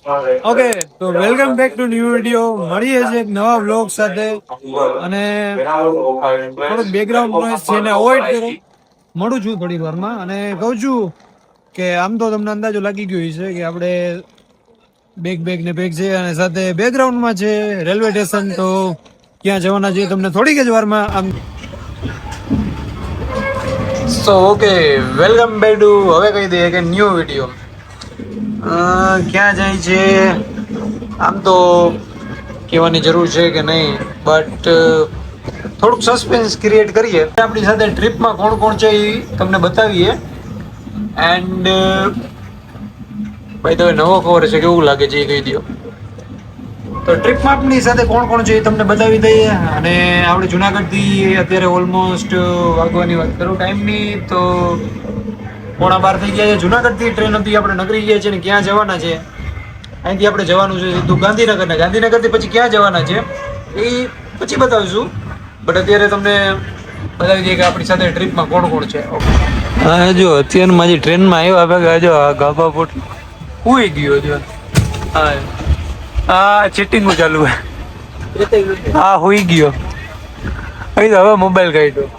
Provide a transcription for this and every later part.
Okay, તો welcome back to new video. મળીએ છીએ એક નવા વ્લોગ સાથે. અને થોડુંક બેકગ્રાઉન્ડ નોઈઝ છે એને અવોઇડ કરો. મળું છું થોડી વારમાં અને કહું છું કે આમ તો તમને અંદાજો લાગી ગયો છે કે આપણે બેગ ને બેગ છે અને સાથે બેકગ્રાઉન્ડમાં છે રેલવે સ્ટેશન. તો ક્યાં જવાના છે તમને થોડીક જ વારમાં આમ. So okay, welcome back to, હવે કહી દઈએ કે ન્યુ વિડીયો. ક્યાં જાય છે આમ તો કહેવાની જરૂર છે કે નહીં, બટ થોડુંક સસ્પેન્સ ક્રિએટ કરીએ. આપણી સાથે ટ્રીપમાં કોણ કોણ છે એ તમને બતાવીએ. એન્ડ ભાઈ, તમે નવો ખબર છે કેવું લાગે છે એ કહી દો. તો ટ્રીપમાં આપણી સાથે કોણ કોણ છે એ તમને બતાવી દઈએ. અને આપણે જુનાગઢથી અત્યારે ઓલમોસ્ટ વાગવાની વાત કરું ટાઈમની તો 11:15 થઈ ગયા છે. જુનાગઢથી ટ્રેન હતી, આપણે નગરી ગયા છે ને ક્યાં જવાના છે. અહીંથી આપણે જવાનું છે સીધું ગાંધીનગર ને ગાંધીનગરથી પછી ક્યાં જવાના છે એ પછી બતાવીશું. બટ અત્યારે તમને બતાવી દઈએ કે આપણી સાથે ટ્રીપમાં કોણ કોણ છે. હા, જો અત્યારમાં મારી ટ્રેનમાં આવ્યા ભેગા જો આ ગાભા પોટ ઉઈ ગયો જો. હા ચીટિંગ ચાલુ હે. હા હુઈ ગયો. અહીં તો હવે મોબાઈલ કાઢ્યો.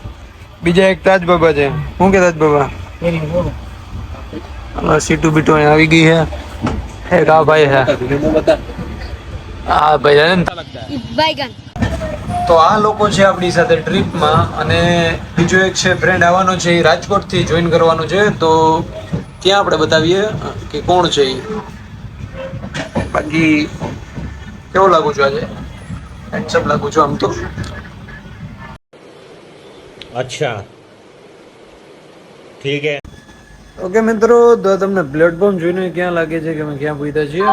બીજા એક તાજ બાબા છે. શું કે તાજ બાબા? સીટુ બીટુ આવી ગઈ હે. એક આ ભાઈ હે. હા ભાઈ તો આ લોકો છે આપણી સાથે ટ્રીપમાં. અને બીજો એક છે ફ્રેન્ડ આવવાનો છે, એ રાજકોટથી જોઈન કરવાનો છે. તો ત્યાં આપણે બતાવીએ કે કોણ છે એ. બાકી કેવો લાગુ છું આજે? હેન્ડસમ લાગુ છું આમ તો. અચ્છા ઠીક હે. ઓકે મિત્રો, તો તમને પ્લેટફોર્મ જોઈને ક્યાં લાગે છે કે અમે ક્યાં પહોંચ્યા છીએ.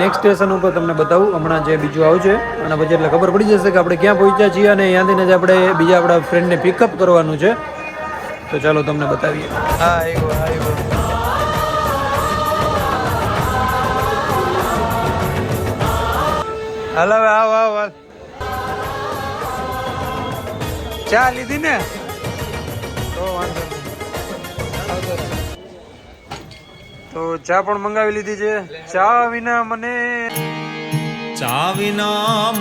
નેક્સ્ટ સ્ટેશન ઉપર તમને બતાવું હમણાં જે બીજું આવશે અને પછી એટલે ખબર પડી જશે કે આપણે ક્યાં પહોંચ્યા છીએ. અને ત્યાંથી જ આપણે બીજા આપણા ફ્રેન્ડને પિકઅપ કરવાનું છે. તો ચાલો તમને બતાવીએ. હા આવ્યો. હાલો આવ. ચા લીધી ને? તો વાંધો નહીં. તો ચા પણ મંગાવી લીધી છે. ચા વિના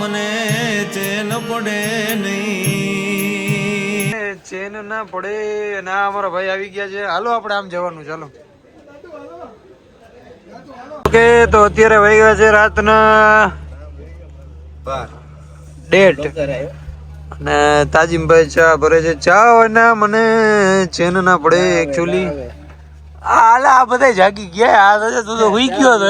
મને ચેન પડે નહીં. ચેન ના પડે. ના અમારા ભાઈ આવી ગયા છે. હાલો આપણે આમ જવાનું. ચાલો ઓકે, તો અત્યારે વાગ્યા છે રાતના 1:30 અને તાજીમભાઈ ચા ભરે છે. ચા વિના મને ચેન ના પડે એકચ્યુઅલી. આ બધા જાગી ગયા. તું તો હુઈ ગયો હતો.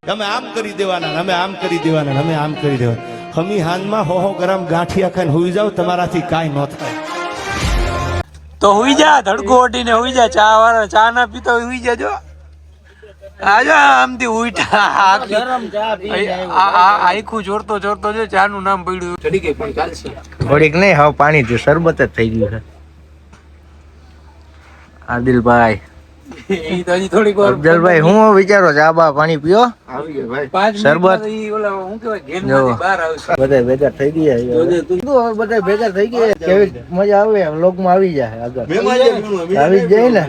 તમે આમ કરી દેવાના, અમે આમ કરી દેવાના, અમે આમ કરી દેવાના. હમી હાનમાં 100 ગ્રામ ગાંઠિયા ખાઈને હુઈ જાવ, તમારાથી કાંઈ ન થાય. તો હુઈ જા, ધડકો ઓટીને હુઈ જા. ચા વાળા ચા ના પીતો હુઈ જાજો. આજો આમથી ઉઈઠા આખું ચોરતો જો ચા નું નામ પડ્યું. ચડી ગઈ પણ ચાલશે. થોડીક નહીં, હવે પાણી થી શરબત જ થઈ ગયું છે. આદિલભાઈ અફજલભાઈ, હું વિચારો ચા બા પાણી પીઓ? શરબત બધા ભેગા થઈ ગયા. બધા ભેગા થઈ ગયા. કેવી મજા આવે વ્લોગમાં આવી જાય. આગળ આવી જાય ને.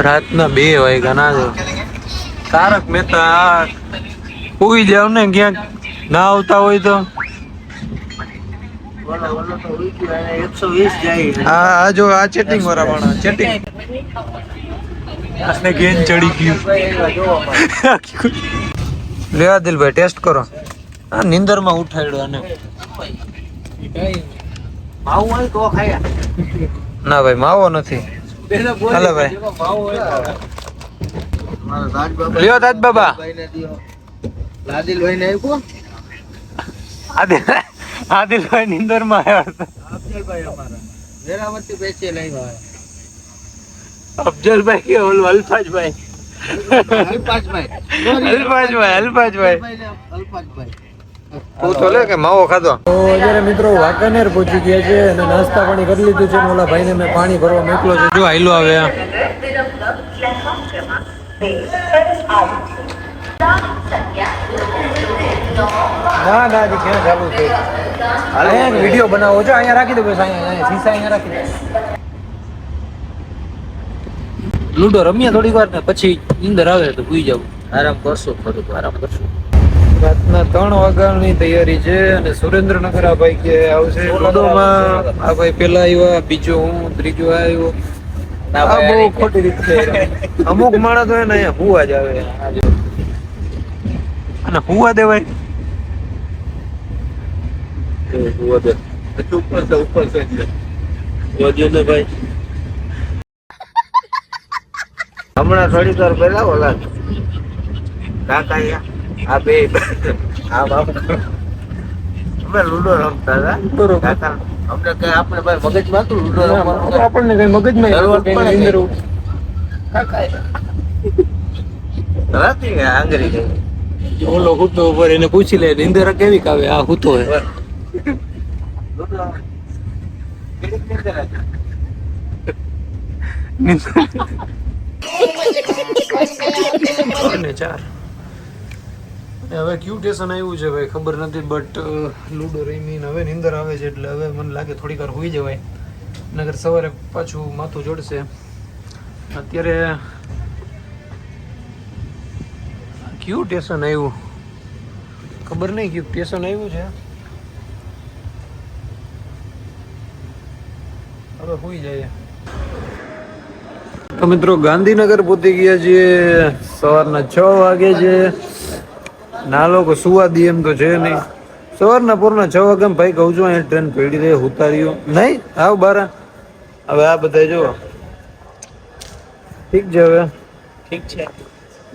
રાતના 2 વાગ્યા ના જો. તારક મહેતા ઉઈ જાવ ને ક્યાંક ના આવતા હોય તો. હા જો આ ચેટિંગ વાળા માણસ ચેટિંગ આને ગેન ચડી ગયું. લે આદિલભાઈ ટેસ્ટ કરો. આ નીંદર માં ઉઠાડ્યો આને. માવો હોય તો ખાયા. ના ભાઈ માવો નથી. હાલો ભાઈ લ્યો તાજ બાબા. આદિલભાઈ ને આપ્યો. આદિલભાઈ નીંદર માં આવ્યા. અફજલભાઈ અમારા વેરાવતી બેચે લઈ આવ્યા. અફજલભાઈ કે ઓલું અલ્ફાજભાઈ. તું તો લે કે માવો ખાધો. તો અત્યારે મિત્રો વાંકાનેર પહોંચી ગયા છે અને નાસ્તા પાણી કરી લીધું છે. ઓલા ભાઈને મેં પાણી ભરવા મોકલો છે. જો આયલો આવે. ના હજી ક્યાં ચાલુ છે. અહીંયા વિડીયો બનાવો છો. અહીંયા રાખી દો બસ. અહીંયા શીશા અહીંયા રાખી દો. લૂડો રમીએ થોડીક વાર ને પછી નીંદર આવે તો સુઈ જાવ. આરામ કરશું, થોડુંક આરામ કરશું. રાતના 3 વાગ્યાની તૈયારી છે અને સુરેન્દ્રનગર આ ભાઈ કે આવશે લૂડોમાં. આ ભાઈ પેલા આવ્યા, બીજો હું, ત્રીજો આવ્યો. આ બહુ ખોટી રીતે થઈ રહ્યું. અમુક માણસ તો એને અહીંયા હુવા જ આવે અને હુવા દેવાય. ઉપર છે વધ્યો ને ભાઈ. હમણાં થોડીક વાર પહેલા ઓલા કાકા આ બે અમે લૂડો રમતા હતા. કાકા અમને કઈ આપણે ભાઈ મગજમાં હતું લૂડો રમવાનું. આપણને કઈ મગજમાં રાતી આંગળી ગઈ. ઓલો હુતો ઉપર એને પૂછી લે નીંદર કેવી કાવે આ હુતો હે. અને 4 હવે ક્યુ સ્ટેશન આવ્યું છે ભાઈ ખબર નથી, બટ લૂડો રમીને હવે નીંદર આવે છે એટલે હવે મને લાગે થોડીક વાર હોઈ જવાય, નગર સવારે પાછું માથું જોડશે. અત્યારે ક્યુ સ્ટેશન આવ્યું ખબર નહીં, ક્યુ સ્ટેશન આવ્યું છે. હવે હોઈ જાય. તો મિત્રો ગાંધીનગર પહોંચી ગયા છીએ. સવારના 6 વાગે છે. ના લોકો સુવા દી એમ તો છે નહીં. સવારના પૂરના 6 વાગ્યા ભાઈ કહું છું અહીંયા ટ્રેન પડી રહી ઉતાર્યું નહીં. આવ બારા હવે આ બધા જો ઠીક છે. હવે ઠીક છે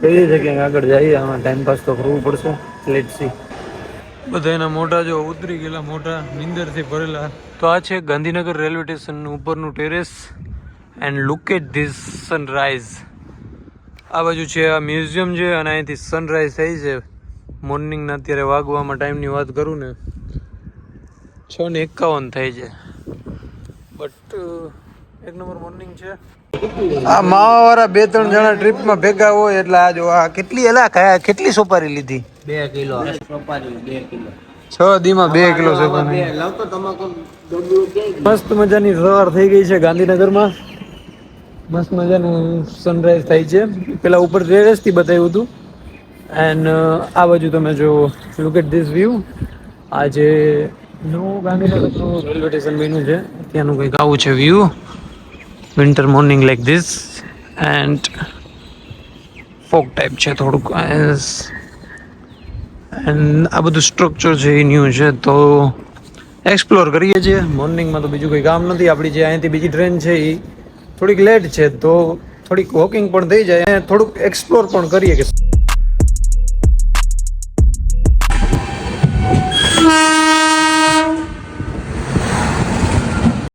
કહીએ છે ક્યાંક આગળ જઈએ. આમાં ટાઈમ પાસ તો કરવું પડશે. Let see. બધા એના મોઢા જો ઉતરી ગયેલા, મોઢા નીંદરથી ભરેલા. તો આ છે ગાંધીનગર રેલવે સ્ટેશન ઉપરનું terrace and look at this sunrise. આ બાજુ છે આ મ્યુઝિયમ છે અને અહીંથી સનરાઈઝ થઈ છે મોર્નિંગના. અત્યારે વાગવામાં ટાઈમની વાત કરું ને 6:51 થઈ છે, બટ એક નંબર મોર્નિંગ છે. આ માવાવાળા 2-3 જણા ટ્રીપમાં ભેગા હોય એટલે આ જો આ કેટલી કેટલી સોપારી લીધી? 2 કિલો સોપારી. 2 કિલો 6 દીમાં 2 કિલો સોપારી. મસ્ત મજાની સવાર થઈ ગઈ છે ગાંધીનગરમાં. મસ્ત મજાનું સનરાઈઝ થાય છે. પેલા ઉપર ટેરેસથી બતાવ્યું હતું એન્ડ આ બાજુ તમે જો લુક એટ ધીસ વ્યૂ. આ જે નવું ગાંધીનગરનું રેલવે સ્ટેશન બન્યું છે ત્યાંનું કંઈક આવું છે view. Winter morning like this and folk type છે થોડુંક. એન્ડ આ બધું સ્ટ્રક્ચર છે એ ન્યૂ છે તો એક્સપ્લોર કરીએ છીએ. મોર્નિંગમાં તો બીજું કોઈ કામ નથી. આપણી જે અહીંયાથી બીજી ટ્રેન છે એ થોડીક લેટ છે તો થોડીક વોકિંગ પણ થઈ જાય, થોડુંક એક્સપ્લોર પણ કરીએ કે